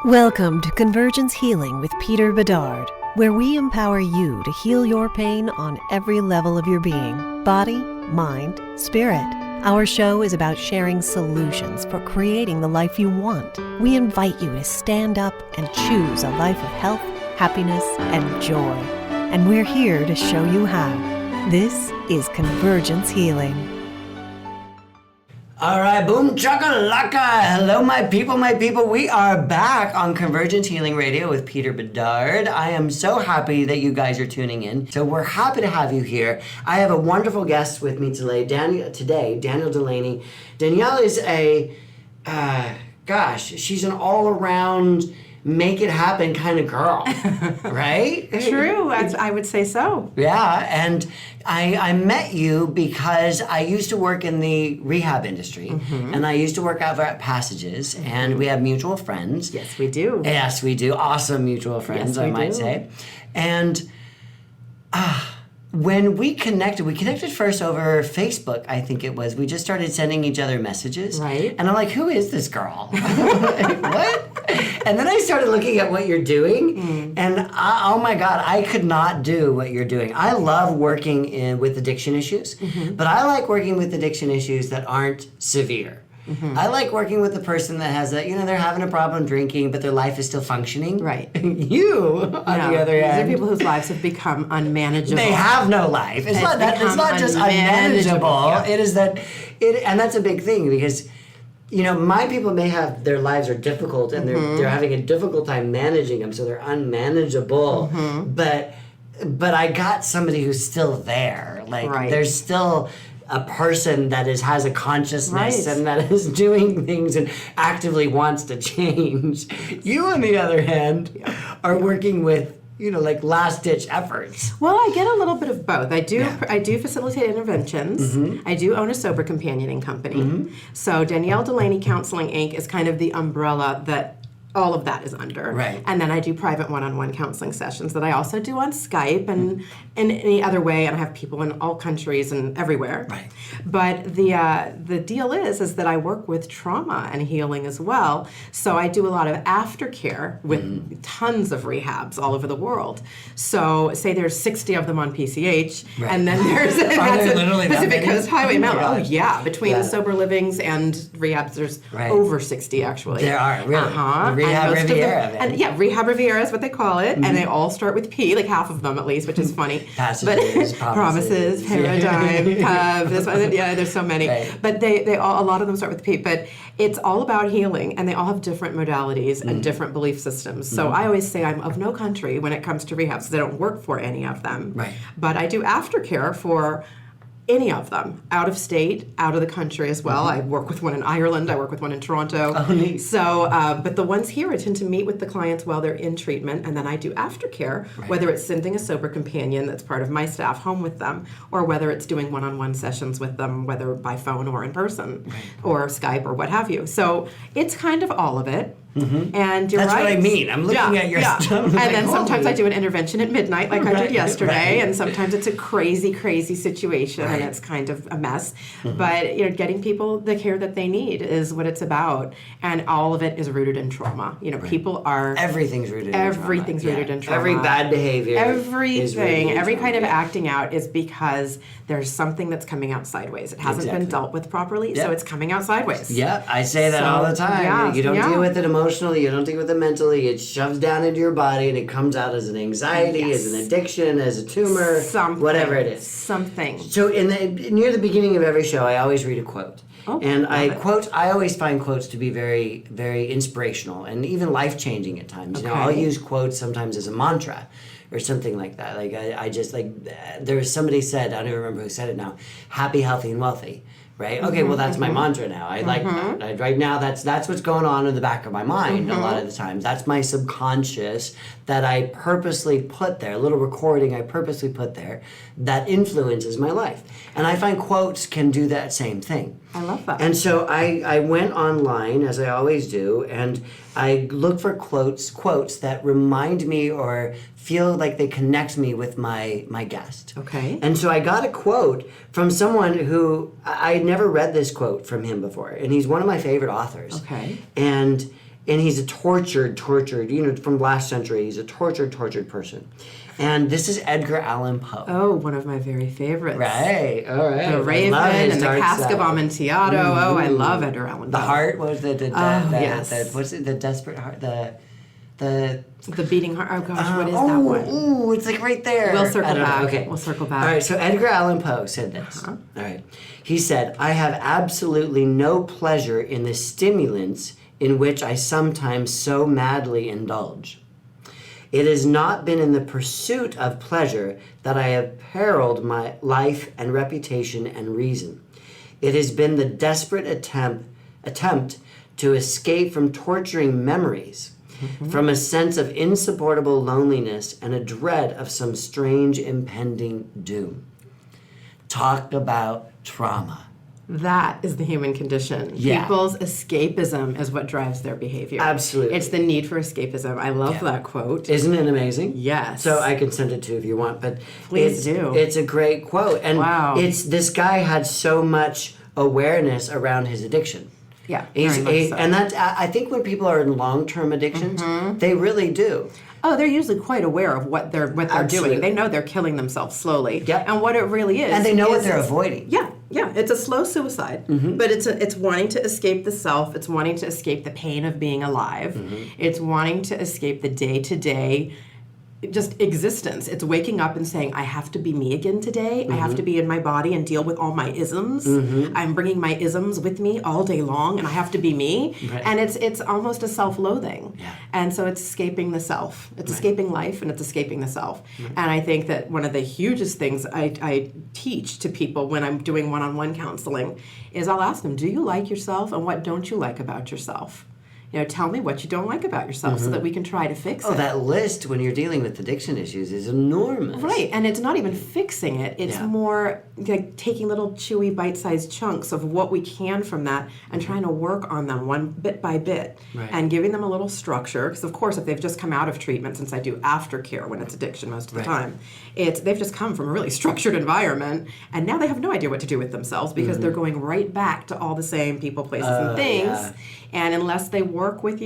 Welcome to Convergence Healing with Peter Bedard, where we empower you to heal your pain on every level of your being, body, mind, spirit. Our show is about sharing solutions for creating the life you want. We invite you to stand up and choose a life of health, happiness, and joy. And we're here to show you how. This is Convergence Healing. All right, boom chakalaka. Hello, my people. We are back on Convergence Healing Radio with Peter Bedard. I am so happy that you guys are tuning in. So we're happy to have you here. I have a wonderful guest with me today, Danielle Delaney. Danielle is she's an all-around make it happen kind of girl, right? True, I would say so. Yeah, and I met you because I used to work in the rehab industry, and I used to work out at Passages, and we have mutual friends. Yes, we do. Yes, we do. Awesome mutual friends, Yes, I might say. And when we connected first over Facebook, I think it was. We just started sending each other messages. Right. And I'm like, who is this girl? What? And then I started looking at what you're doing, and oh my God, I could not do what you're doing. I love working with addiction issues, but I like working with addiction issues that aren't severe. I like working with the person that has they're having a problem drinking, but their life is still functioning. Right. You, on the other these hand. are people whose lives have become unmanageable. They have no life. It's not just unmanageable. Yeah. It is and that's a big thing because, my people may have, their lives are difficult and they're having a difficult time managing them, so they're unmanageable. But I got somebody who's still there. There's still a person that has a consciousness and that is doing things and actively wants to change. You, on the other hand, are working with last-ditch efforts. Well, I get a little bit of both. I do facilitate interventions. I do own a sober companioning company. So Danielle Delaney Counseling, Inc. is kind of the umbrella that all of that is under. Right. And then I do private one-on-one counseling sessions that I also do on Skype and in any other way, and I have people in all countries and everywhere. Right. But the deal is that I work with trauma and healing as well. So I do a lot of aftercare with tons of rehabs all over the world. So say there's 60 of them on PCH, and then there's Pacific Coast Highway Mountain. Oh yeah, between sober livings and rehabs, there's over 60 actually. There are, really. Rehab Riviera. Rehab Riviera is what they call it, and they all start with P, like half of them at least, which is funny. Passages, Promises, Paradigm, Pub, this one, there's so many. Right. But they all, a lot of them start with P, but it's all about healing, and they all have different modalities and different belief systems. So I always say I'm of no country when it comes to rehabs, because I don't work for any of them. Right. But I do aftercare for any of them, out of state, out of the country as well. I work with one in Ireland, I work with one in Toronto. Oh, neat. So, but the ones here, I tend to meet with the clients while they're in treatment, and then I do aftercare, whether it's sending a sober companion that's part of my staff home with them, or whether it's doing one-on-one sessions with them, whether by phone or in person, or Skype or what have you. So it's kind of all of it. And you're That's right. what I mean. I'm looking at your stuff. And then sometimes I do an intervention at midnight, like I did yesterday, and sometimes it's a crazy, crazy situation, and it's kind of a mess. But getting people the care that they need is what it's about, and all of it is rooted in trauma. People are everything's rooted in trauma. Every bad behavior. Everything, every kind of acting out is because there's something that's coming out sideways. It hasn't been dealt with properly, so it's coming out sideways. Yeah, I say that all the time. You don't deal with it emotionally, you don't deal with it mentally, it shoves down into your body and it comes out as an anxiety, as an addiction, as a tumor, whatever it is. Something. So near the beginning of every show, I always read a quote. And I always find quotes to be very, very inspirational and even life-changing at times. I'll use quotes sometimes as a mantra or something like that. I just there was somebody said, I don't even remember who said it now, happy, healthy, and wealthy. Right? Okay, well, that's my mantra now. I like that. Right now, that's what's going on in the back of my mind a lot of the times. That's my subconscious that I purposely put there, a little recording I purposely put there that influences my life. And I find quotes can do that same thing. I love that. And so I went online, as I always do, and I looked for quotes that remind me or feel like they connect me with my guest. Okay. And so I got a quote from someone who I had never read this quote from him before, and he's one of my favorite authors. Okay. And and he's a tortured, from last century, he's a tortured person. And this is Edgar Allan Poe. Oh, one of my very favorites. Right, all right. The Raven and the Cask of Amontillado. Mm-hmm. Oh, I love Edgar Allan Poe. The Heart, what was yes. what's it, the Desperate Heart, the Beating Heart. Oh gosh, what is that one? Ooh, it's like right there. We'll circle back. Okay. We'll circle back. All right, so Edgar Allan Poe said this. All right. He said, "I have absolutely no pleasure in the stimulants in which I sometimes so madly indulge. It has not been in the pursuit of pleasure that I have periled my life and reputation and reason. It has been the desperate attempt to escape from torturing memories, from a sense of insupportable loneliness and a dread of some strange impending doom." Talk about trauma. That is the human condition. Yeah. People's escapism is what drives their behavior. Absolutely. It's the need for escapism. I love that quote. Isn't it amazing? Yes. So I can send it to you if you want, but Please do. It's a great quote, and Wow. it's this guy had so much awareness around his addiction. Yeah, very much so. And that I think when people are in long-term addictions, they really do. Oh, they're usually quite aware of what they're doing. They know they're killing themselves slowly. Yep. And what it really is. And they know what they're avoiding. Yeah. It's a slow suicide, but it's wanting to escape the self. It's wanting to escape the pain of being alive. It's wanting to escape the day-to-day just existence. It's waking up and saying, I have to be me again today. I have to be in my body and deal with all my isms. I'm bringing my isms with me all day long, and I have to be me. Right. And it's almost a self-loathing. Yeah. And so it's escaping the self. It's escaping life, and it's escaping the self. And I think that one of the hugest things I teach to people when I'm doing one-on-one counseling is I'll ask them, do you like yourself, and what don't you like about yourself? Tell me what you don't like about yourself so that we can try to fix it. Oh, that list when you're dealing with addiction issues is enormous. Right, and it's not even fixing it. It's more like taking little chewy bite-sized chunks of what we can from that and trying to work on them one bit by bit and giving them a little structure. Because, of course, if they've just come out of treatment, since I do aftercare when it's addiction most of the time, they've just come from a really structured environment, and now they have no idea what to do with themselves because they're going right back to all the same people, places, and things. Yeah. And unless they work with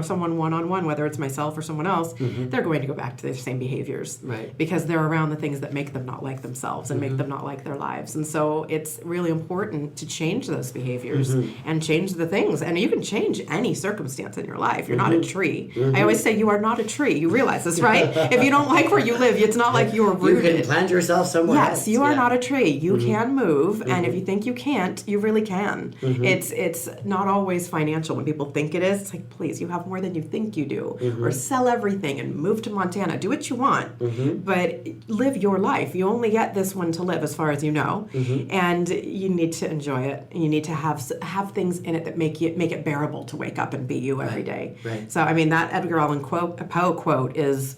someone one-on-one, whether it's myself or someone else, they're going to go back to their same behaviors. Right. Because they're around the things that make them not like themselves and make them not like their lives. And so it's really important to change those behaviors and change the things. And you can change any circumstance in your life. You're not a tree. I always say you are not a tree. You realize this, right? If you don't like where you live, it's not like you're rooted. You can plant yourself somewhere else. Yes, you are not a tree. You can move. And if you think you can't, you really can. It's not always financial. When people think it is, it's like, please, you have more than you think you do. Or sell everything and move to Montana. Do what you want, but live your life. You only get this one to live, as far as you know, and you need to enjoy it. You need to have things in it that make it bearable to wake up and be you every day. Right. So, I mean, that Edgar Allan Poe quote is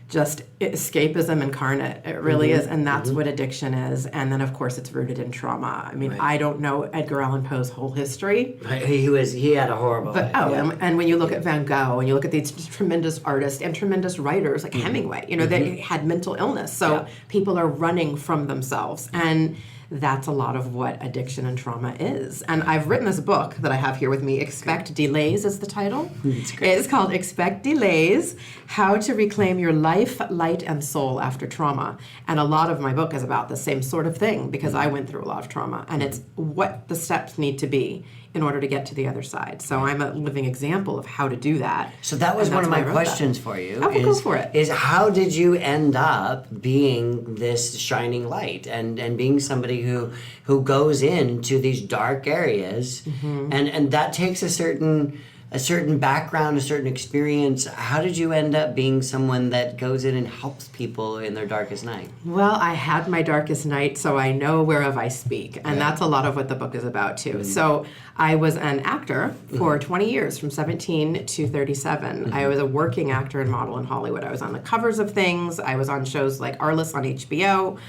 just escapism incarnate. It really is, and that's what addiction is. And then, of course, it's rooted in trauma. I mean, I don't know Edgar Allan Poe's whole history. Right. He had a horrible life. And when you look at Van Gogh, and you look at these tremendous artists and tremendous writers like Hemingway, they had mental illness. So people are running from themselves, and that's a lot of what addiction and trauma is. And I've written this book that I have here with me. Expect Delays is the title. It's called Expect Delays, How to Reclaim Your Life, Light, and Soul After Trauma. And a lot of my book is about the same sort of thing because I went through a lot of trauma. And it's what the steps need to be in order to get to the other side. So I'm a living example of how to do that. So that was one of my questions for you. Go for it. Is how did you end up being this shining light and being somebody who goes into these dark areas and that takes a certain background, a certain experience. How did you end up being someone that goes in and helps people in their darkest night? Well, I had my darkest night, so I know whereof I speak. And that's a lot of what the book is about, too. So I was an actor for 20 years, from 17 to 37. I was a working actor and model in Hollywood. I was on the covers of things. I was on shows like Arliss on HBO,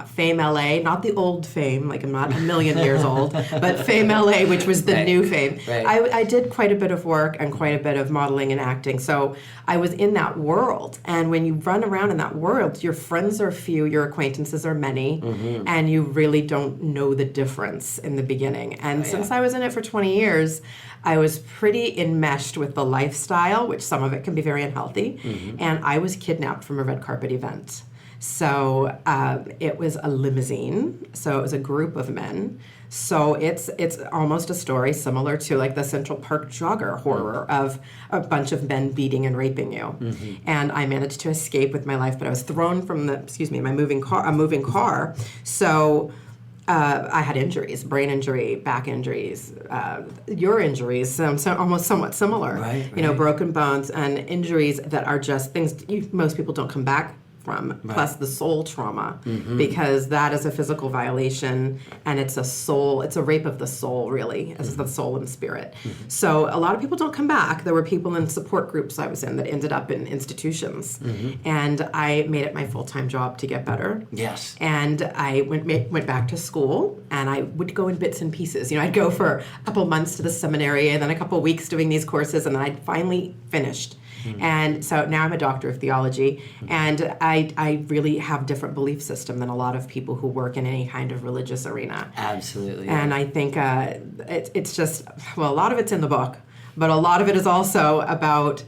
Fame LA, not the old Fame, like I'm not a million years old, but Fame LA, which was the new Fame. Right. I did quite quite a bit of work and quite a bit of modeling and acting. So I was in that world. And when you run around in that world, your friends are few, your acquaintances are many, and you really don't know the difference in the beginning. And since I was in it for 20 years, I was pretty enmeshed with the lifestyle, which some of it can be very unhealthy. And I was kidnapped from a red carpet event. So it was a limousine. So it was a group of men. So it's almost a story similar to like the Central Park jogger horror of a bunch of men beating and raping you. And I managed to escape with my life, but I was thrown from my moving car. So I had injuries, brain injury, back injuries, your injuries, so almost somewhat similar. Right. You know, broken bones and injuries that are just things most people don't come back from, plus the soul trauma, because that is a physical violation, and it's a rape of the soul, really, as the soul and spirit. So a lot of people don't come back. There were people in support groups I was in that ended up in institutions, and I made it my full-time job to get better. Yes. And I went back to school, and I would go in bits and pieces. You know, I'd go for a couple months to the seminary, and then a couple weeks doing these courses, and then I'd finally finished. And so now I'm a doctor of theology, and I really have a different belief system than a lot of people who work in any kind of religious arena. Absolutely. And I think it's just, well, a lot of it's in the book, but a lot of it is also about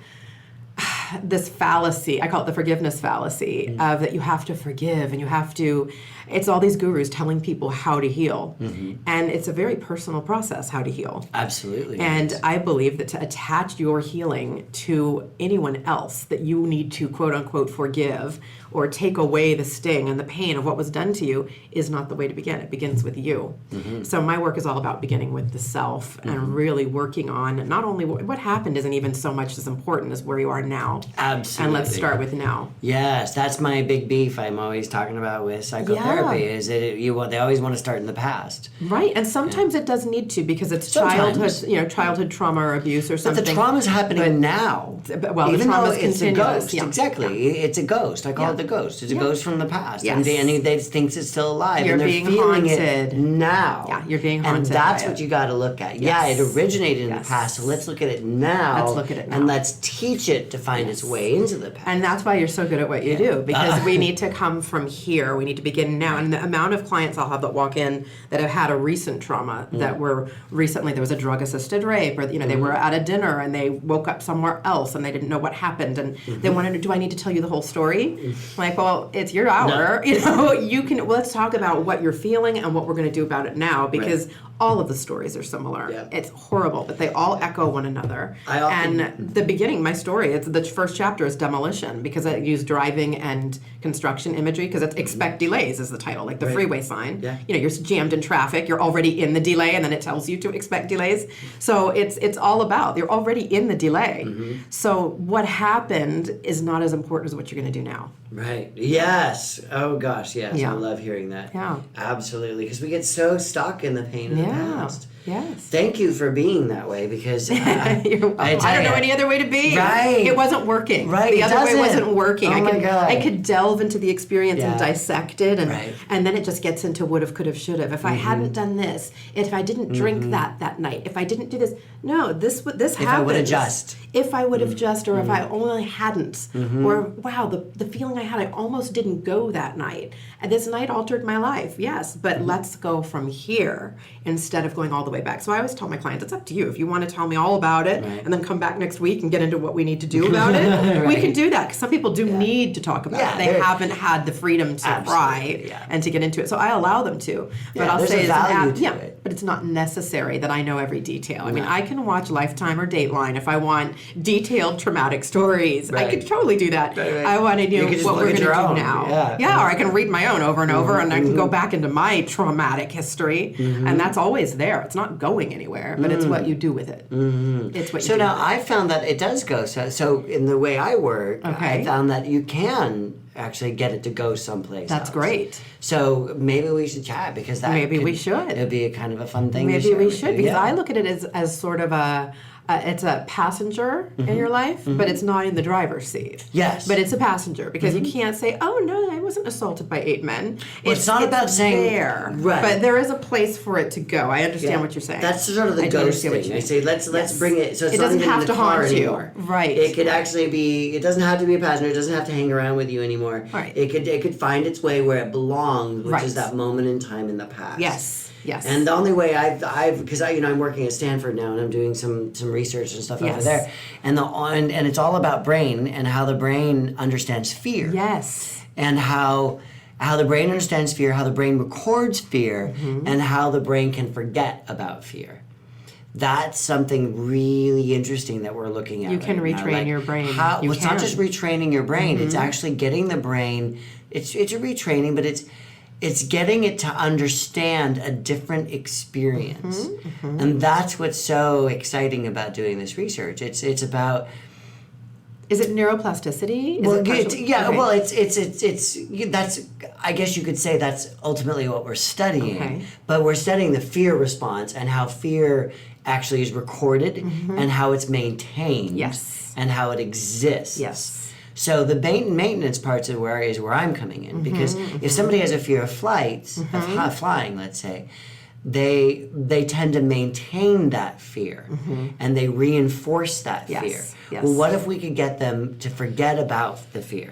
this fallacy. I call it the forgiveness fallacy of that you have to forgive and you have to, it's all these gurus telling people how to heal. And it's a very personal process, how to heal. Absolutely. And I believe that to attach your healing to anyone else that you need to quote unquote forgive or take away the sting and the pain of what was done to you is not the way to begin. It begins with you. So my work is all about beginning with the self and really working on not only what happened isn't even so much as important as where you are now. Absolutely. And let's start with now. Yes, that's my big beef I'm always talking about with psychotherapy is that they always want to start in the past. Right, and sometimes it does need to because it's Sometimes. childhood trauma or abuse or But something. the trauma's happening now. Well, even the trauma's though it's a continuous. ghost. Yeah. Exactly. It's a ghost. I call it the ghost. It's a ghost from the past. Yes. And they thinks it's still alive. You're and they're being feeling haunted. it now. Yeah, you're being haunted And that's by what it. you got to look at. Yes. Yeah, it originated in Yes. the past, so let's look at it now. Let's look at it now. And let's teach it to find its way into the past. And that's why you're so good at what you do, because we need to come from here. We need to begin now. And the amount of clients I'll have that walk in that have had a recent trauma that were recently, there was a drug-assisted rape, or they were at a dinner and they woke up somewhere else and they didn't know what happened, and they wanted to, do I need to tell you the whole story? Like, well, it's your hour. You can. Well, let's talk about what you're feeling and what we're going to do about it now, because all of the stories are similar. Yeah. It's horrible, but they all echo one another. I often- And the beginning, my story, it's the first chapter is demolition, because I use driving and construction imagery, because it's expect delays is the title, like the freeway sign. Yeah. You're jammed in traffic, you're already in the delay, and then it tells you to expect delays. So it's all about, you're already in the delay. So what happened is not as important as what you're going to do now. Right. Yes. Oh gosh. Yes. Yeah. I love hearing that. Yeah. Absolutely. Because we get so stuck in the pain of the past. Yes. Thank you for being that way, because I don't know any other way to be. Right. It wasn't working. Right, The it other way doesn't. wasn't working. Oh my God. I could delve into the experience and Yeah. dissect it, and Right. and then it just gets into would've, could've, should've. If I hadn't done this, if I didn't drink that night, if I didn't do this, no, this happens. If I would've just. If I would have just, or if I only hadn't, or wow, the feeling I had, I almost didn't go that night. And this night altered my life, yes, but let's go from here instead of going all the way back. So I always tell my clients, it's up to you. If you want to tell me all about it and then come back next week and get into what we need to do about it, we can do that. Because some people do need to talk about it. They haven't had the freedom to cry and to get into it. So I allow them to. But I'll there's say a value to it. but it's not necessary that I know every detail. I mean, I can watch Lifetime or Dateline if I want detailed traumatic stories. I could totally do that. Right. I want to You know can just what look we're at going to your do own. now. Yeah. Or I can read my own over and over, and I can go back into my traumatic history, and that's always there. It's not going anywhere, but it's what you do with it. It's what you So do now with it. I found that it does go. So in the way I work, I found that you can actually get it to go someplace That's else. great. So maybe we should chat, because that Maybe we should. It'd be a kind of a fun thing. Maybe to share we with should, you. because I look at it as sort of a it's a passenger in your life, but it's not in the driver's seat. Yes. But it's a passenger because you can't say, "Oh no, I wasn't assaulted by 8 men." Well, it's not about saying there, right. but there is a place for it to go. I understand what you're saying. That's sort of the ghost thing. I say let's bring it so it's not doesn't even have in the to car haunt you. anymore. Right. It could actually be. It doesn't have to be a passenger. It doesn't have to hang around with you anymore. Right. It could find its way where it belongs, which Right. is that moment in time in the past. Yes. Yes. And the only way because I'm working at Stanford now and I'm doing some research and stuff over Yes. there, and it's all about brain and how the brain understands fear. Yes. And how the brain understands fear, how the brain records fear, and how the brain can forget about fear. That's something really interesting that we're looking at. You can right now. retrain your brain. It's not just retraining your brain; it's actually getting the brain. It's a retraining, but it's getting it to understand a different experience, and that's what's so exciting about doing this research. It's about. Is it neuroplasticity? Well, Okay. well, it's that's. I guess you could say that's ultimately what we're studying. Okay. But we're studying the fear response and how fear actually is recorded and how it's maintained. Yes. And how it exists. Yes. So the maintenance parts is where I'm coming in because if somebody has a fear of flights, of flying, let's say, they tend to maintain that fear and they reinforce that Yes, fear. yes. Well, what if we could get them to forget about the fear?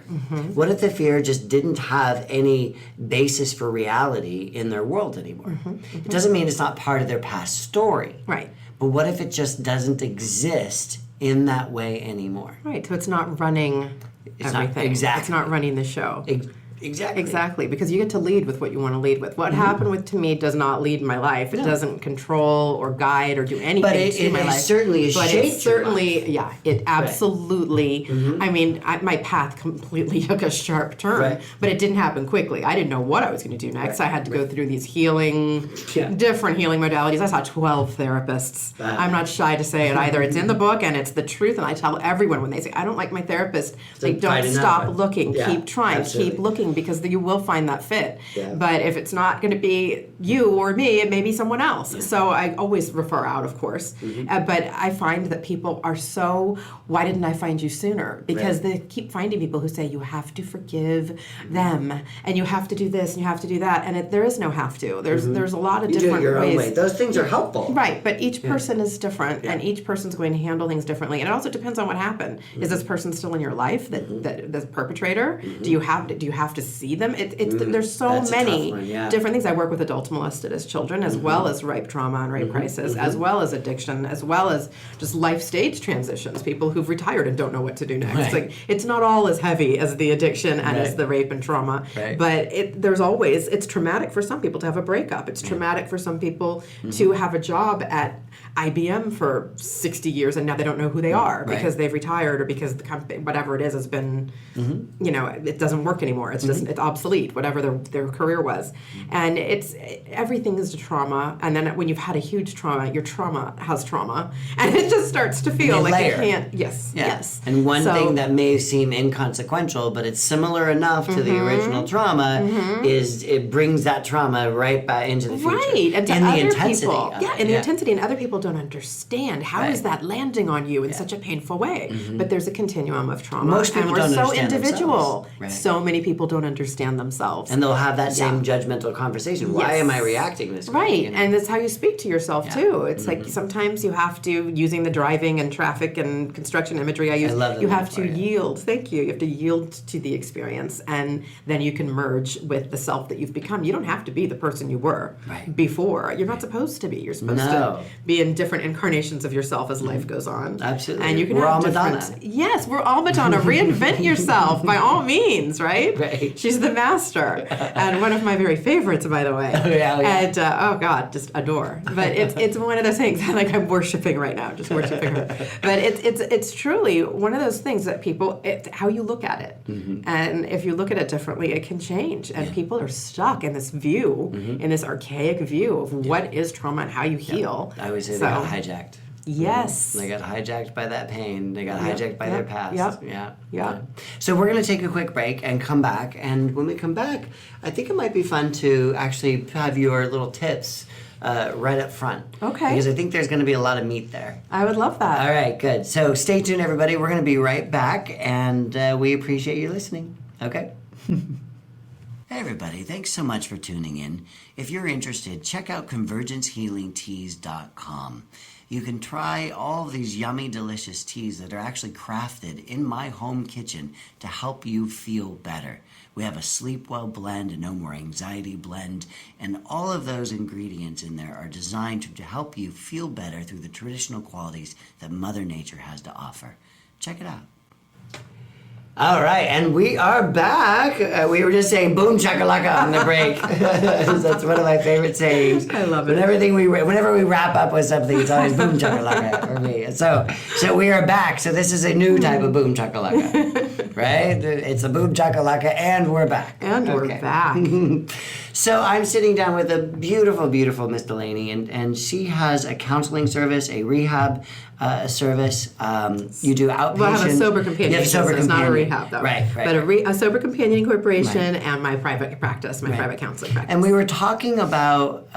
What if the fear just didn't have any basis for reality in their world anymore? It doesn't mean it's not part of their past story. Right. But what if it just doesn't exist in that way anymore? Right. So it's not running It's not- everything. exactly. It's not running the show. Exactly. Exactly, because you get to lead with what you want to lead with. What happened with to me does not lead my life. It doesn't control or guide or do anything But to my life. certainly has But shaped it your certainly, life. yeah, it absolutely. I mean, my path completely took a sharp turn, Right. but it didn't happen quickly. I didn't know what I was going to do next. Right. I had to go through these different healing modalities. I saw 12 therapists. I'm not shy to say it either. It's in the book and it's the truth. And I tell everyone when they say I don't like my therapist, like don't stop looking, keep trying, keep looking, because you will find that fit. Yeah. But if it's not going to be you or me, it may be someone else. Yeah. So I always refer out, of course. But I find that people are so, why didn't I find you sooner? Because they keep finding people who say you have to forgive them and you have to do this and you have to do that. And there is no have to. There's a lot of different do it your ways. own way. Those things are helpful. Right, but each person is different and each person's going to handle things differently. And it also depends on what happened. Is this person still in your life, that the perpetrator? Do you have to see them? There's so That's a many tough one, yeah. different things. I work with adult molested as children, as well as rape trauma and rape crisis, as well as addiction, as well as just life stage transitions. People who've retired and don't know what to do next. Right. Like it's not all as heavy as the addiction and as the rape and trauma. Right. But it's traumatic for some people to have a breakup. It's traumatic for some people to have a job at IBM for 60 years and now they don't know who they are because they've retired or because the company, whatever it is, has been, it doesn't work anymore. It's just, it's obsolete, whatever their career was. And everything is a trauma. And then when you've had a huge trauma, your trauma has trauma. And it just starts to feel like you can't, yes. And one thing that may seem inconsequential, but it's similar enough to the original trauma, is it brings that trauma right back into the future. Right, and to in other the intensity people, of it. the intensity, and other people don't understand how is that landing on you in such a painful way. But there's a continuum of trauma. Most people and we're don't so understand individual. themselves. Right. So many people don't understand themselves. And they'll have that same judgmental conversation. Why am I reacting this way? Right, and that's how you speak to yourself too. It's like sometimes you have to, using the driving and traffic and construction imagery I use, you have to yield. Thank you. You have to yield to the experience, and then you can merge with the self that you've become. You don't have to be the person you were before. You're not supposed to be. You're supposed to be in different incarnations of yourself as life goes on. Absolutely. And you can we're have all different. Madonna. Yes, we're all Madonna. Reinvent yourself by all means, right? Right. She's the master, and one of my very favorites, by the way. And oh God, just adore. But it's one of those things like I'm worshiping right now, just worshiping her. But it's truly one of those things that people, how you look at it, and if you look at it differently, it can change. And people are stuck in this view, in this archaic view of what is trauma and how you heal. I always say they got hijacked. Yes. They got hijacked by that pain. They got hijacked by their past. Yeah. So we're going to take a quick break and come back. And when we come back, I think it might be fun to actually have your little tips right up front. Okay. Because I think there's going to be a lot of meat there. I would love that. All right, good. So stay tuned, everybody. We're going to be right back, and we appreciate you listening. Okay? Hey everybody, thanks so much for tuning in. If you're interested, check out convergencehealingteas.com. You can try all of these yummy, delicious teas that are actually crafted in my home kitchen to help you feel better. We have a Sleep Well blend, a No More Anxiety blend, and all of those ingredients in there are designed to help you feel better through the traditional qualities that Mother Nature has to offer. Check it out. All right, and we are back. We were just saying "boom chakalaka" on the break. That's one of my favorite sayings. I love it. Whenever we wrap up with something, it's always "boom chakalaka" for me. So we are back. So this is a new type of boom chakalaka, right? It's a boom chakalaka, and we're back. And we're back. So I'm sitting down with a beautiful, beautiful Miss Delaney, and she has a counseling service, a rehab service. You do outpatient. Well, I have a sober companion. You have sober It's not a rehab, though. Right. But a sober companion corporation and my private practice, private counseling practice. And we were talking about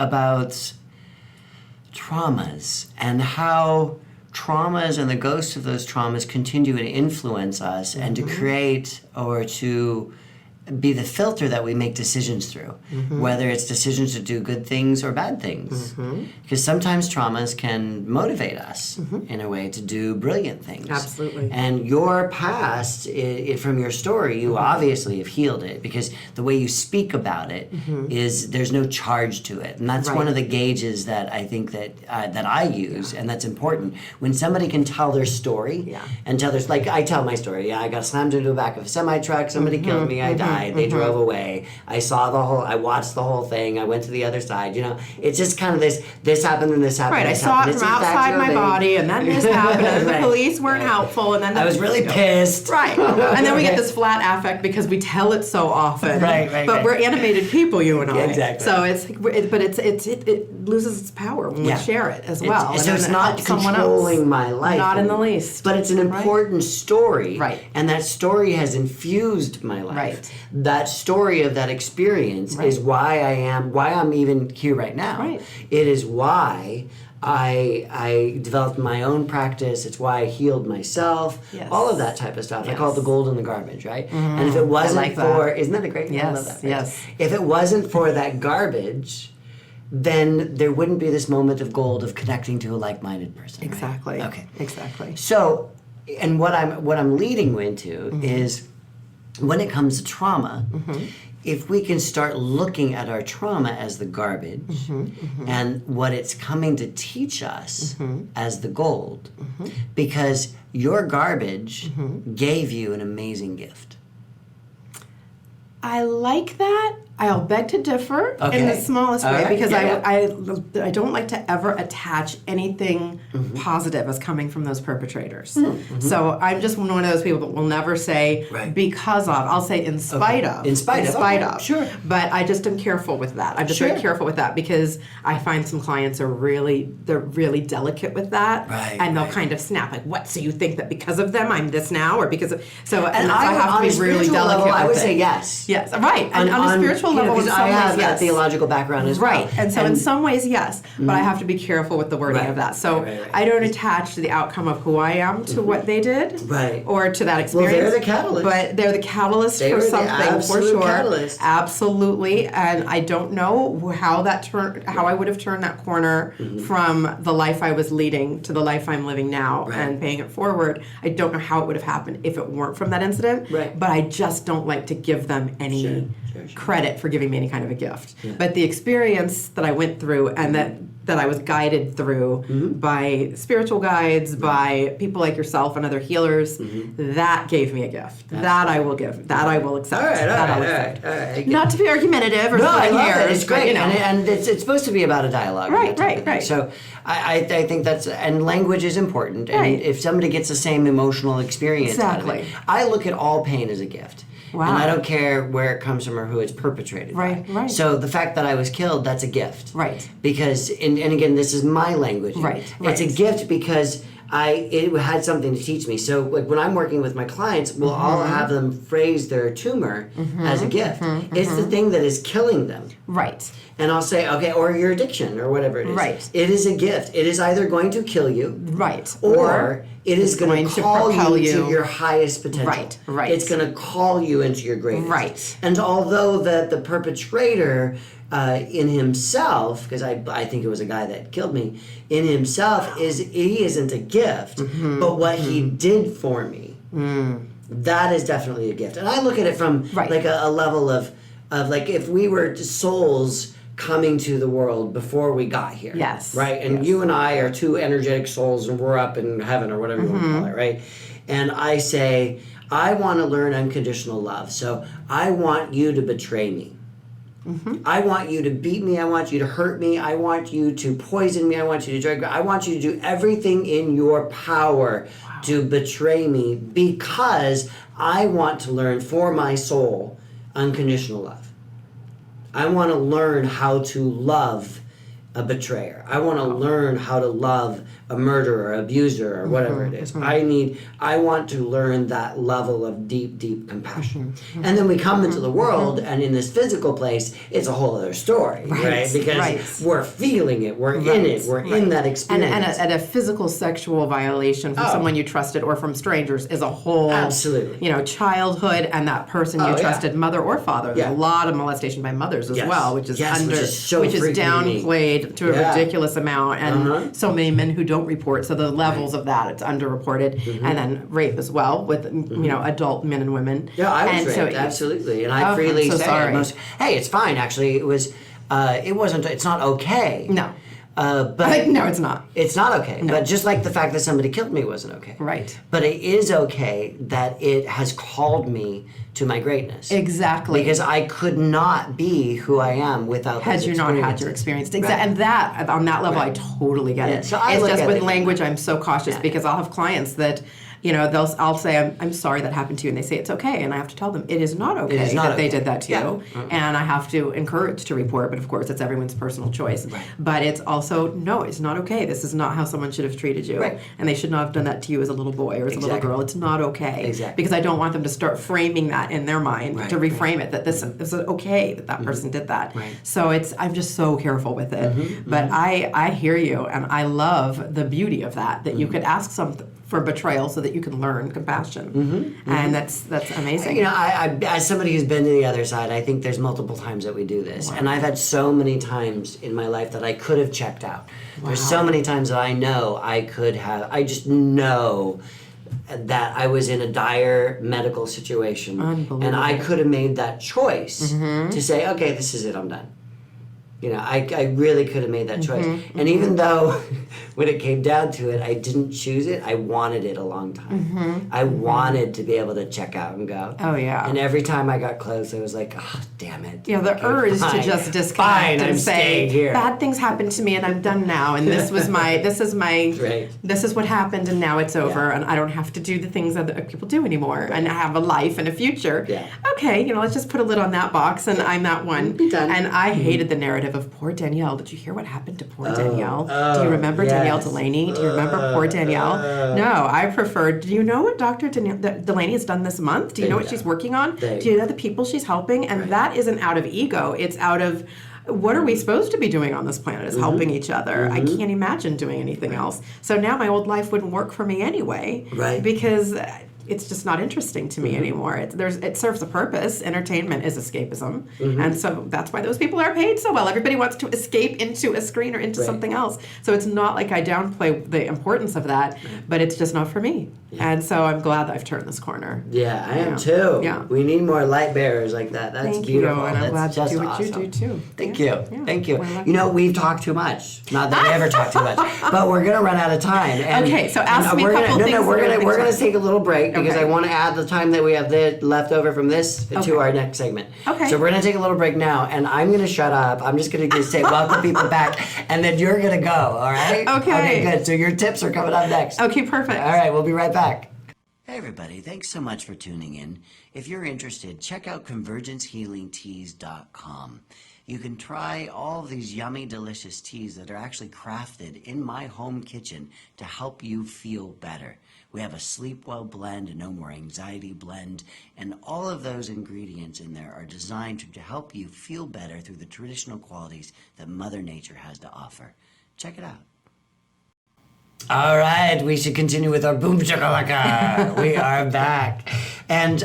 traumas and how traumas and the ghosts of those traumas continue to influence us and to create or to be the filter that we make decisions through, whether it's decisions to do good things or bad things. Because sometimes traumas can motivate us in a way to do brilliant things. Absolutely. And your past, from your story, you obviously have healed it because the way you speak about it is there's no charge to it. And that's one of the gauges that I think that I use, and that's important. When somebody can tell their story and tell their, like I tell my story, I got slammed into the back of a semi-truck, somebody killed me, I died. They drove away. I watched the whole thing. I went to the other side. It's just kind of this happened and this happened. Right, I saw it from outside my body, and then this happened, and the police weren't helpful, and then I was really pissed. Right, and then we get this flat affect because we tell it so often. Right. But we're animated people, you and I. Exactly. So it loses its power when we share it as well. So it's not controlling my life. Not in the least. But it's an important story. Right. And that story has infused my life. Right. That story of that experience is why I'm even here right now. Right. It is why I developed my own practice. It's why I healed myself. Yes. All of that type of stuff. Yes. I call it the gold in the garbage, right? And if it wasn't isn't that a great? Yes. I love that phrase. Yes. If it wasn't for that garbage, then there wouldn't be this moment of gold of connecting to a like-minded person. Exactly. Right? Okay. Exactly. So, and what I'm leading into is when it comes to trauma, if we can start looking at our trauma as the garbage and what it's coming to teach us as the gold, because your garbage gave you an amazing gift. I like that. I'll beg to differ in the smallest way because I don't like to ever attach anything positive as coming from those perpetrators. So I'm just one of those people that will never say because of. I'll say in spite of. In spite of. Sure. But I just am careful with that. I'm just very careful with that because I find some clients they're really delicate with that, and they'll kind of snap like, "What? So you think that because of them I'm this now, or because of?" So and I have to be really delicate. Level, I would with say it. yes. Yes, right. And on a spiritual level, because I have that theological background as well. Right, and so in some ways, yes, but I have to be careful with the wording of that. So I don't attach the outcome of who I am to what they did, or to that experience. Well, they're the catalyst. But they're the catalyst for something, for sure. Catalyst. Absolutely, and I don't know how I would have turned that corner from the life I was leading to the life I'm living now and paying it forward. I don't know how it would have happened if it weren't from that incident. Right. But I just don't like to give them any credit for giving me any kind of a gift. But the experience that I went through and that I was guided through by spiritual guides, by people like yourself and other healers, that gave me a gift. That I will give. That I will accept. All right. Not to be argumentative or splitting hairs. It's great. But, and it's supposed to be about a dialogue. Right. So I think and language is important. And if somebody gets the same emotional experience out of it, I look at all pain as a gift. Wow. And I don't care where it comes from or who it's perpetrated by. Right. So the fact that I was killed, that's a gift. Right. Because, and again, this is my language. Right. It's a gift because it had something to teach me. So like when I'm working with my clients, we'll all have them phrase their tumor as a gift. It's the thing that is killing them. Right. And I'll say, okay, or your addiction or whatever it is. Right. It is a gift. It is either going to kill you. Right. Or it is going to call propel you to your highest potential. Right, right. It's going to call you into your greatest. Right. And although the perpetrator in himself, because I think it was a guy that killed me, in himself he isn't a gift, but what he did for me, that is definitely a gift. And I look at it from like a level of like if we were souls coming to the world before we got here. Yes. Right? And you and I are two energetic souls and we're up in heaven or whatever you want to call it, right? And I say, I want to learn unconditional love. So I want you to betray me. I want you to beat me. I want you to hurt me. I want you to poison me. I want you to drag me. I want you to do everything in your power to betray me because I want to learn for my soul unconditional love. I want to learn how to love a betrayer. I want to learn how to love a murderer, abuser, or whatever it is. I want to learn that level of deep, deep compassion. And then we come into the world, and in this physical place, it's a whole other story, right? Because we're feeling it, we're in it, we're in that experience. And a physical sexual violation from someone you trusted or from strangers is a whole, absolutely, childhood and that person you trusted, mother or father. There's a lot of molestation by mothers as well, which is downplayed to a ridiculous amount, and so many men who don't report, so the levels of that, it's underreported, and then rape as well with adult men and women. Yeah, I was raped, absolutely, and I freely say it. Hey, it's fine. Actually, it was. It wasn't. It's not okay. No. But no, it's not. It's not okay. No. But just like the fact that somebody killed me wasn't okay. Right. But it is okay that it has called me to my greatness. Exactly. Because I could not be who I am without had you not had your experience. Exactly. Right. And that, on that level, I totally get it. So it's just with language, I'm so cautious because I'll have clients that, I'll say, I'm sorry that happened to you, and they say it's okay, and I have to tell them it is not okay that they did that to you, and I have to encourage to report, but of course it's everyone's personal choice. Right. But it's also, no, it's not okay. This is not how someone should have treated you, and they should not have done that to you as a little boy or as a little girl. It's not okay. Exactly. Because I don't want them to start framing that in their mind, to reframe it, that this is okay that person did that. Right. So I'm just so careful with it. But I hear you, and I love the beauty of that you could ask something for betrayal so that you can learn compassion. And that's amazing. I as somebody who's been to the other side, I think there's multiple times that we do this. And I've had so many times in my life that I could have checked out. There's so many times that I know I just know that I was in a dire medical situation. And I could have made that choice to say, okay, this is it, I'm done. I really could have made that choice. And even though when it came down to it, I didn't choose it, I wanted it a long time. I wanted to be able to check out and go. Oh, yeah. And every time I got close, I was like, oh, damn it. The urge to just disconnect and say, here. Bad things happened to me and I'm done now. And this is what happened and now it's over. And I don't have to do the things that people do anymore. And I have a life and a future. Yeah. Okay, let's just put a lid on that box and I'm that one. Be done. And I hated the narrative of poor Danielle. Did you hear what happened to poor Danielle? Do you remember Danielle Delaney? Do you remember poor Danielle? No, I prefer, do you know what Dr. Delaney has done this month? Do you know what she's working on? Do you know the people she's helping? And that isn't out of ego. It's out of, what are we supposed to be doing on this planet is helping each other. I can't imagine doing anything else. So now my old life wouldn't work for me anyway. Right. Because it's just not interesting to me anymore. It serves a purpose. Entertainment is escapism. And so that's why those people are paid so well. Everybody wants to escape into a screen or into something else. So it's not like I downplay the importance of that, but it's just not for me. And so I'm glad that I've turned this corner. Yeah, I am too. Yeah. We need more light bearers like that. That's beautiful. And I'm glad to do what you do too. Thank you. Yeah. Thank you. We've talked too much. Not that we ever talk too much, but we're going to run out of time. And, okay, so ask me a couple things. No, we're going to take a little break because I want to add the time that we have left over from this to our next segment. Okay. So we're going to take a little break now, and I'm going to shut up. I'm just going to say welcome people back, and then you're going to go, all right? Okay. Okay, good. So your tips are coming up next. Okay, perfect. All right, we'll be right back. Hey, everybody. Thanks so much for tuning in. If you're interested, check out convergencehealingteas.com. you can try all of these yummy, delicious teas that are actually crafted in my home kitchen to help you feel better. We have a Sleep Well blend, a No More Anxiety blend, and all of those ingredients in there are designed to help you feel better through the traditional qualities that Mother Nature has to offer. Check it out. All right, we should continue with our boom shakalaka. We are back. And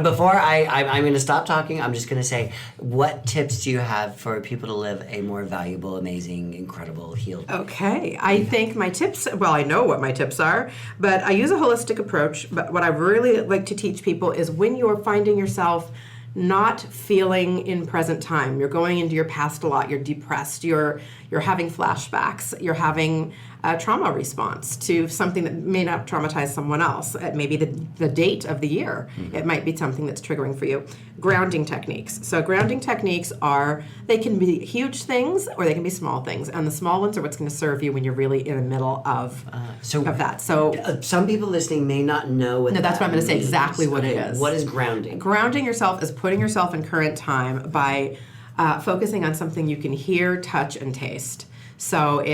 before I'm going to stop talking, I'm just going to say, what tips do you have for people to live a more valuable, amazing, incredible, healed life? Okay, I think my tips, well, I know what my tips are, but I use a holistic approach. But what I really like to teach people is when you're finding yourself not feeling in present time, you're going into your past a lot, you're depressed, you're having flashbacks, you're having a trauma response to something that may not traumatize someone else. It may be the date of the year. Mm-hmm. It might be something that's triggering for you. Grounding techniques. So grounding techniques they can be huge things or they can be small things. And the small ones are what's going to serve you when you're really in the middle of that. So some people listening may not know what that's what I'm going to say exactly what it is. What is grounding? Grounding yourself is putting yourself in current time by focusing on something you can hear, touch, and taste. So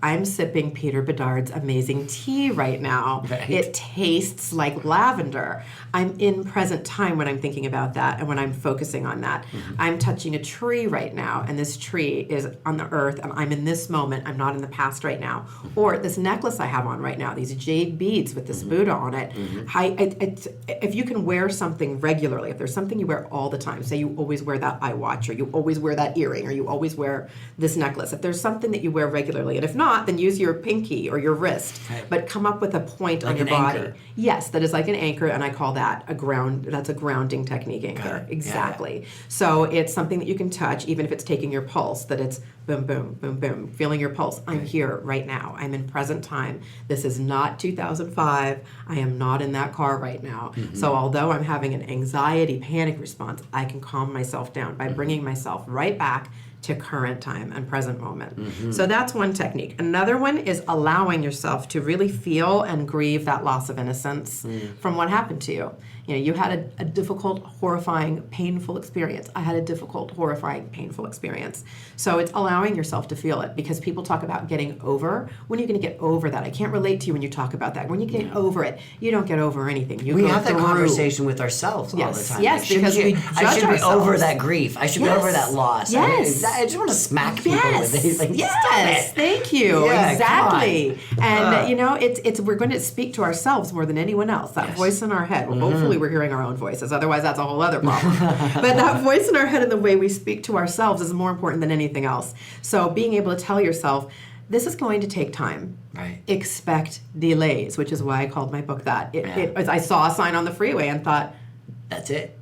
I'm sipping Peter Bedard's amazing tea right now. Right. It tastes like lavender. I'm in present time when I'm thinking about that and when I'm focusing on that. Mm-hmm. I'm touching a tree right now, and this tree is on the earth, and I'm in this moment. I'm not in the past right now. Mm-hmm. Or this necklace I have on right now, these jade beads with this Buddha on it. Mm-hmm. If you can wear something regularly, if there's something you wear all the time, say you always wear that eye watch, or you always wear that earring, or you always wear this necklace, if there's something that you wear regularly, and if not, then use your pinky or your wrist, but come up with a point on your body. Anchor. Yes, that is like an anchor, and I call that that's a grounding technique anchor. Exactly. Yeah. So it's something that you can touch, even if it's taking your pulse, that it's boom, boom, boom, boom, feeling your pulse. I'm here right now. I'm in present time. This is not 2005. I am not in that car right now. Mm-hmm. So although I'm having an anxiety, panic response, I can calm myself down by bringing myself right back to current time and present moment. Mm-hmm. So that's one technique. Another one is allowing yourself to really feel and grieve that loss of innocence from what happened to you. You know, you had a difficult, horrifying, painful experience. I had a difficult, horrifying, painful experience. So it's allowing yourself to feel it, because people talk about getting over. When are you going to get over that? I can't relate to you when you talk about that. When you get over it, you don't get over anything. We have that conversation with ourselves all the time. Yes, because we judge I should ourselves. be over that grief. I should be over that loss. Yes. I just want to smack people with these things. Yes, thank you. Yeah, exactly. And you know, we're going to speak to ourselves more than anyone else. That voice in our head. Well, hopefully we're hearing our own voices. Otherwise, that's a whole other problem. But that voice in our head and the way we speak to ourselves is more important than anything else. So being able to tell yourself, this is going to take time. Right. Expect delays, which is why I called my book that. I saw a sign on the freeway and thought, that's it.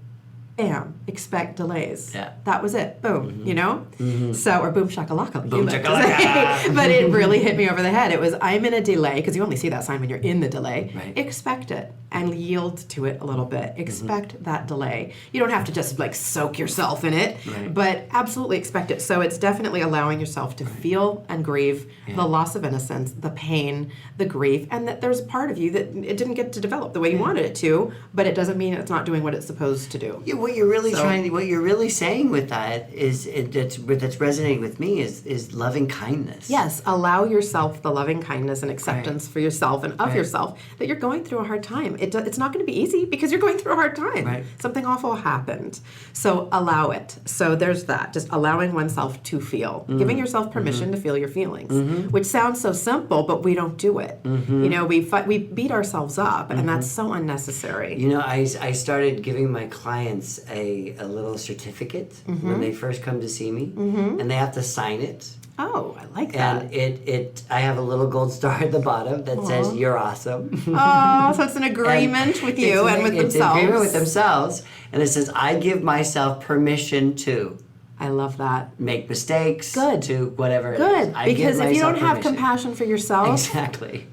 Bam, expect delays. Yeah. That was it. Boom, you know? Mm-hmm. So, or boom shakalaka. Boom shakalaka. But it really hit me over the head. It was, I'm in a delay, because you only see that sign when you're in the delay. Right. Expect it and yield to it a little bit. Expect that delay. You don't have to just like soak yourself in it, but absolutely expect it. So it's definitely allowing yourself to feel and grieve the loss of innocence, the pain, the grief, and that there's a part of you that it didn't get to develop the way you wanted it to, but it doesn't mean it's not doing what it's supposed to do. Yeah, what you're really saying with that is that's resonating with me is loving kindness. Yes, allow yourself the loving kindness and acceptance for yourself and of yourself that you're going through a hard time. It's not going to be easy because you're going through a hard time. Right. Something awful happened. So allow it. So there's that. Just allowing oneself to feel. Giving yourself permission to feel your feelings, which sounds so simple, but we don't do it. You know, we beat ourselves up, and that's so unnecessary. You know, I started giving my clients a little certificate when they first come to see me, and they have to sign it. Oh, I like that. And I have a little gold star at the bottom that says, "You're awesome." Oh, so it's an agreement with you and with themselves. It's an agreement with themselves. And it says, "I give myself permission to." I love that. Make mistakes. Good. To whatever it is. Good. Because if you don't have compassion for yourself. Exactly.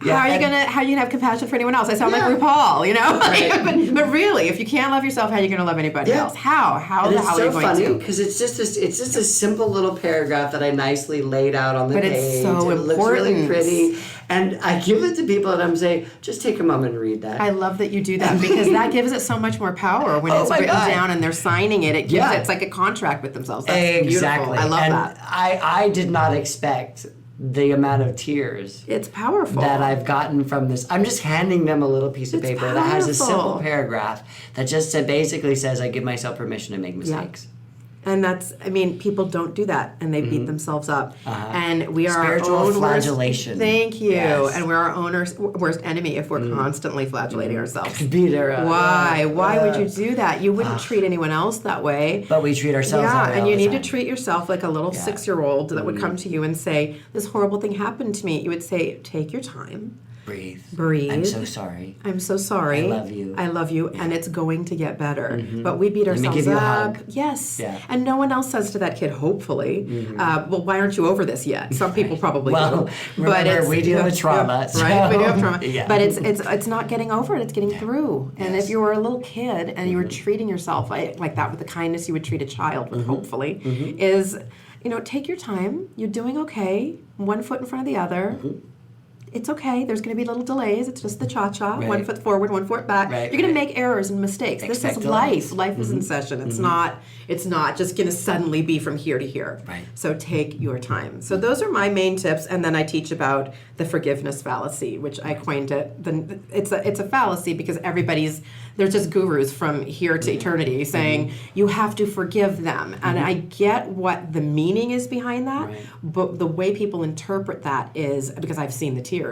Yeah, how are you gonna have compassion for anyone else? I sound like RuPaul, you know. Right. but really, if you can't love yourself, how are you gonna love anybody else? How the hell are you going to? It's so funny because it's just a simple little paragraph that I nicely laid out on the page. But it's so important. It looks really pretty, And I give it to people and I'm saying, just take a moment and read that. I love that you do that because that gives it so much more power when it's written down and they're signing it. It gives it's like a contract with themselves. That's beautiful. I love that. I did not expect the amount of tears. It's powerful. That I've gotten from this. I'm just handing them a little piece of paper that has a simple paragraph that just basically says, I give myself permission to make mistakes. Yeah. And that's, I mean, people don't do that, and they beat themselves up. And we are spiritual our own flagellation. Thank you. Yes. And we're our own worst enemy if we're constantly flagellating ourselves. Beat her up. Why? Why would you do that? You wouldn't treat anyone else that way. But we treat ourselves that way. And you all the need to time. treat yourself like a little 6-year-old that would come to you and say, this horrible thing happened to me. You would say, take your time. Breathe. I'm so sorry. I'm so sorry. I love you. I love you, and it's going to get better. But we beat ourselves Let me give you up. a hug. Yes. Yeah. And no one else says to that kid, hopefully, well, why aren't you over this yet? Some people probably Well, do. remember, we deal with trauma. So. Right? We do have trauma. Yeah. But it's not getting over it. It's getting through. And if you were a little kid and you were treating yourself like that with the kindness you would treat a child with, hopefully, is, take your time. You're doing okay. One foot in front of the other. It's okay. There's going to be little delays. It's just the cha-cha. Right. 1 foot forward, 1 foot back. You're going to make errors and mistakes. Expect this is delays. life. Life is in session. It's not just going to suddenly be from here to here. Right. So take your time. So those are my main tips. And then I teach about the forgiveness fallacy, which I coined it. It's a fallacy because there's just gurus from here to eternity saying you have to forgive them. And I get what the meaning is behind that. Right. But the way people interpret that is, because I've seen the tears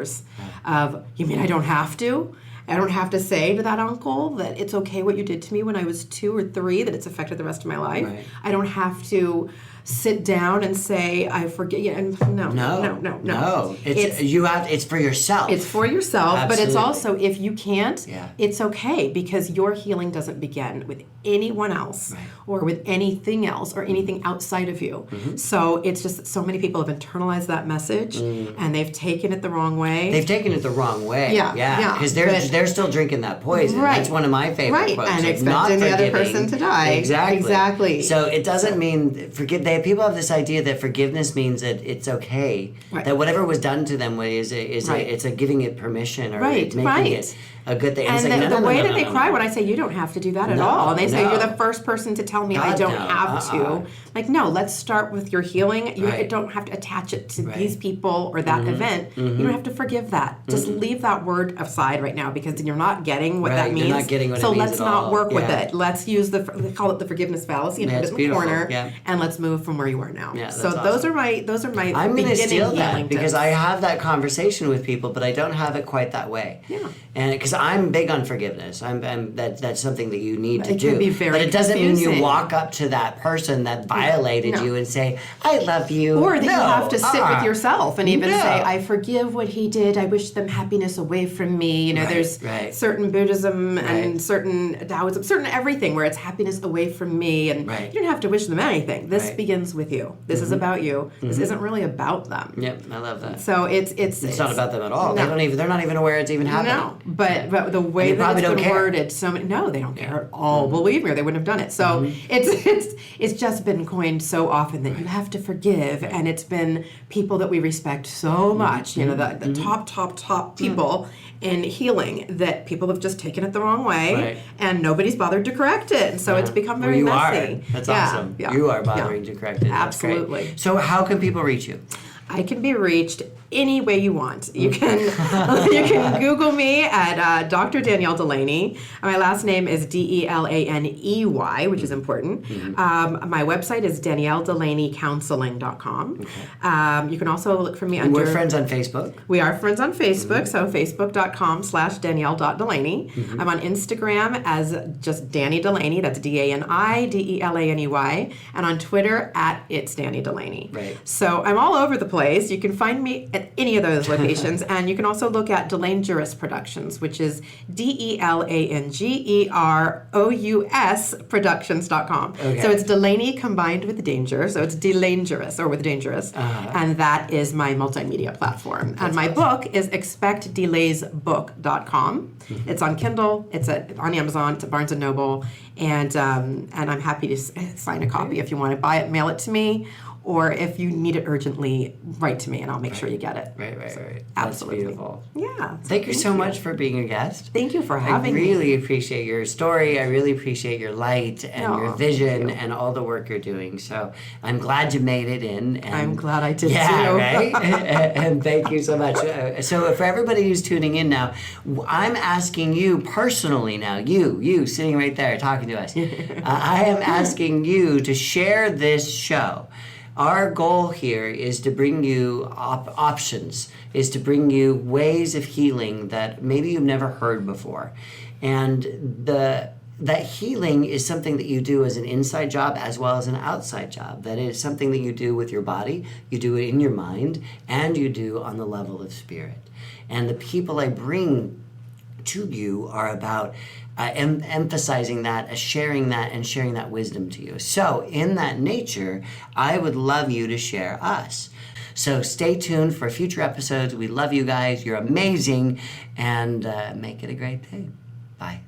of, you mean I don't have to? I don't have to say to that uncle that it's okay what you did to me when I was 2 or 3, that it's affected the rest of my life. Right. I don't have to sit down and say I forget you. And no. It's for yourself. It's for yourself, Absolutely. but it's also, if you can't, it's okay, because your healing doesn't begin with anyone else or with anything else or anything outside of you. So it's just that so many people have internalized that message and they've taken it the wrong way. They've taken it the wrong way. Yeah. Because they're still drinking that poison. Right. That's one of my favorite quotes. And It's not expecting the other forgiving. person to die. Exactly. So it doesn't mean people have this idea that forgiveness means that it's okay. Right. That whatever was done to them it's a giving it permission or making it a good thing. And it's the way that they cry when I say you don't have to do that at all, and they say you're the first person to tell me I don't have to. Like, no, let's start with your healing. You don't have to attach it to these people or that event. You don't have to forgive that. Just leave that word aside right now, because you're not getting what that means. You're not getting what it means let's at not all. work with it. Let's use they call it the forgiveness fallacy and put it in the corner, and let's move from where you are now. Yeah, so that's those are my I'm going to steal that healing because tips. I have that conversation with people, but I don't have it quite that way. Yeah. And because I'm big on forgiveness, that's something that you need to It do. can be very but it doesn't mean you confusing. walk up to that person that violated you and say, "I love you," or that you have to sit with yourself and even No. say, "I forgive what he did. I wish them happiness away from me." There's certain Buddhism and certain Taoism, certain everything where it's happiness away from me, and you don't have to wish them anything. This begins with you. This is about you. This isn't really about them. Yep, I love that. So it's not about them at all. No. They're not even aware it's even happening. No, but the way that it's been worded, they don't care at all. Believe me, or they wouldn't have done it. So it's just been coined so often that you have to forgive, and it's been people that we respect so much. The top people in healing, that people have just taken it the wrong way, and nobody's bothered to correct it, and so it's become very messy. That's awesome. Yeah. You are bothering to correct it. Absolutely. That's great. So how can people reach you? I can be reached any way you want. You can Google me at Dr. Danielle Delaney. My last name is Delaney, which is important. My website is DanielleDelaneyCounseling.com. You can also look for me under... We're friends on Facebook. We are friends on Facebook, so facebook.com/Danielle.Delaney. I'm on Instagram as just Danny Delaney, that's DaniDelaney, and on Twitter at It's Danny Delaney. Right. So I'm all over the place. You can find me at any of those locations, and you can also look at Delangerous Productions, which is DeLangerous Productions.com. Okay. So it's Delaney combined with danger, so it's Delangerous, or with dangerous, and that is my multimedia platform. And my book is expectdelaysbook.com. It's on Kindle, it's on Amazon, it's at Barnes & Noble, and I'm happy to sign a copy if you want to buy it, mail it to me, or if you need it urgently, write to me and I'll make sure you get it. Right. Absolutely. That's beautiful. Yeah. Thank you so much for being a guest. Thank you for having me. I really appreciate your story. I really appreciate your light and your vision and all the work you're doing. So I'm glad you made it in. And I'm glad I did too. Right? And thank you so much. So for everybody who's tuning in now, I'm asking you personally now, you sitting right there talking to us, I am asking you to share this show. Our goal here is to bring you options, is to bring you ways of healing that maybe you've never heard before. And that healing is something that you do as an inside job as well as an outside job. That is something that you do with your body, you do it in your mind, and you do on the level of spirit. And the people I bring to you are about emphasizing that, sharing that, and sharing that wisdom to you. So in that nature, I would love you to share us. So stay tuned for future episodes. We love you guys. You're amazing. And make it a great day. Bye.